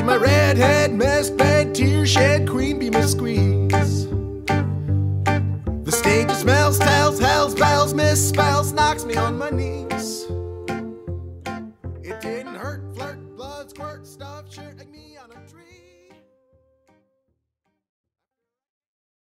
Leave my redhead, mess bed, tear shed, cream beam a squeeze. The stage smells, tells, hells, bells, misspells, knocks me on my knees.